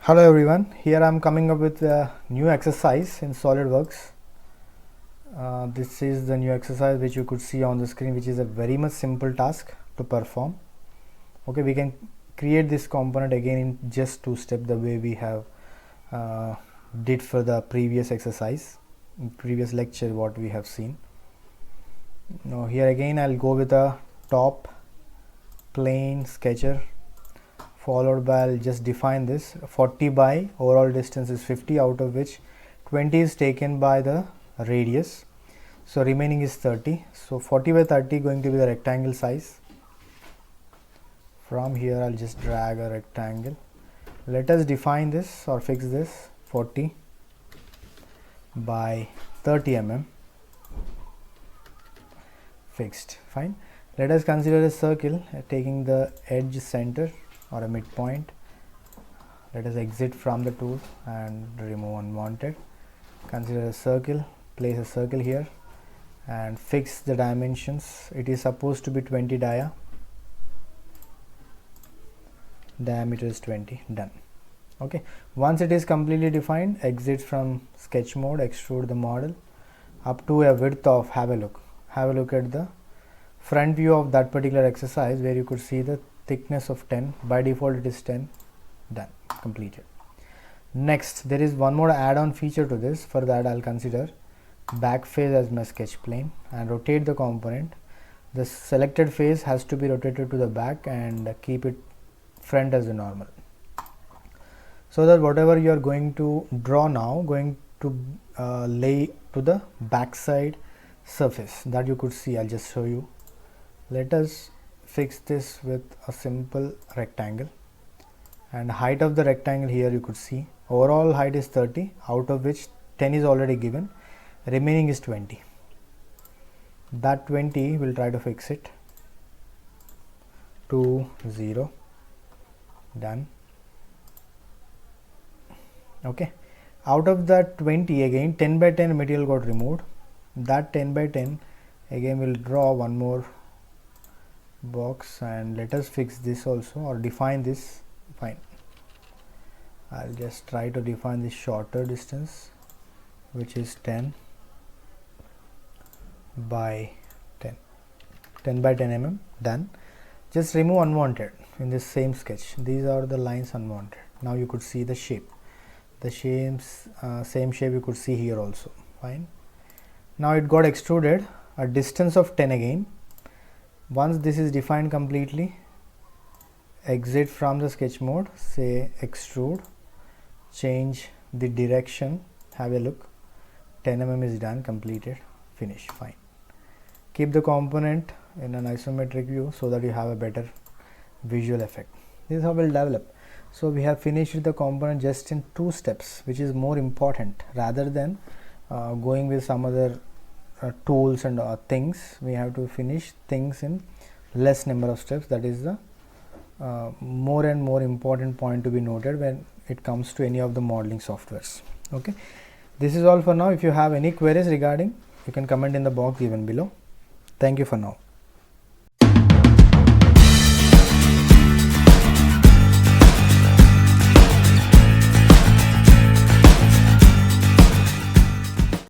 Hello everyone, here I am coming up with a new exercise in Solidworks. This is the new exercise which you could see on the screen, which is a very much simple task to perform. Okay, we can create this component again in just 2 steps, the way we have did for the previous exercise, in previous lecture what we have seen. Now here again I'll go with a top plane sketcher, followed by I'll just define this 40 by overall distance is 50, out of which 20 is taken by the radius, so remaining is 30. So 40 by 30 going to be the rectangle size. From here I'll just drag a rectangle. Let us define this or fix this 40 by 30 mm. Fixed. Fine. Let us consider a circle taking the edge center or a midpoint. Let us exit from the tool and remove unwanted. Consider a circle, place a circle here and fix the dimensions. It is supposed to be 20 diameter is 20. Done. Okay, once it is completely defined, exit from sketch mode, extrude the model up to a width of, have a look at the front view of that particular exercise, where you could see the thickness of 10. By default it is 10. Done. Completed. Next, there is one more add-on feature to this. For that I'll consider back face as my sketch plane and rotate the component. The selected face has to be rotated to the back and keep it front as a normal, so that whatever you are going to draw now going to lay to the back side surface that you could see. I'll just show you. Let us fix this with a simple rectangle, and height of the rectangle here you could see overall height is 30, out of which 10 is already given, remaining is 20. That 20 we'll try to fix it to 0. Done. Okay, out of that 20 again 10 by 10 material got removed. That 10 by 10 again we'll draw one more box and let us fix this also or define this. Fine, I'll just try to define this shorter distance, which is 10 by 10 by 10 mm. Done. Just remove unwanted in this same sketch. These are the lines unwanted. Now you could see the shape, the same shape you could see here also. Fine. Now it got extruded a distance of 10 again. Once this is defined completely, exit from the sketch mode, say extrude, change the direction, have a look, 10 mm is done, completed, finish. Fine. Keep the component in an isometric view so that you have a better visual effect. This is how we'll develop. So we have finished the component just in 2 steps, which is more important rather than going with some other tools and things. We have to finish things in less number of steps. That is the more and more important point to be noted when it comes to any of the modeling softwares. Okay, this is all for now. If you have any queries regarding, you can comment in the box given below. Thank you for now.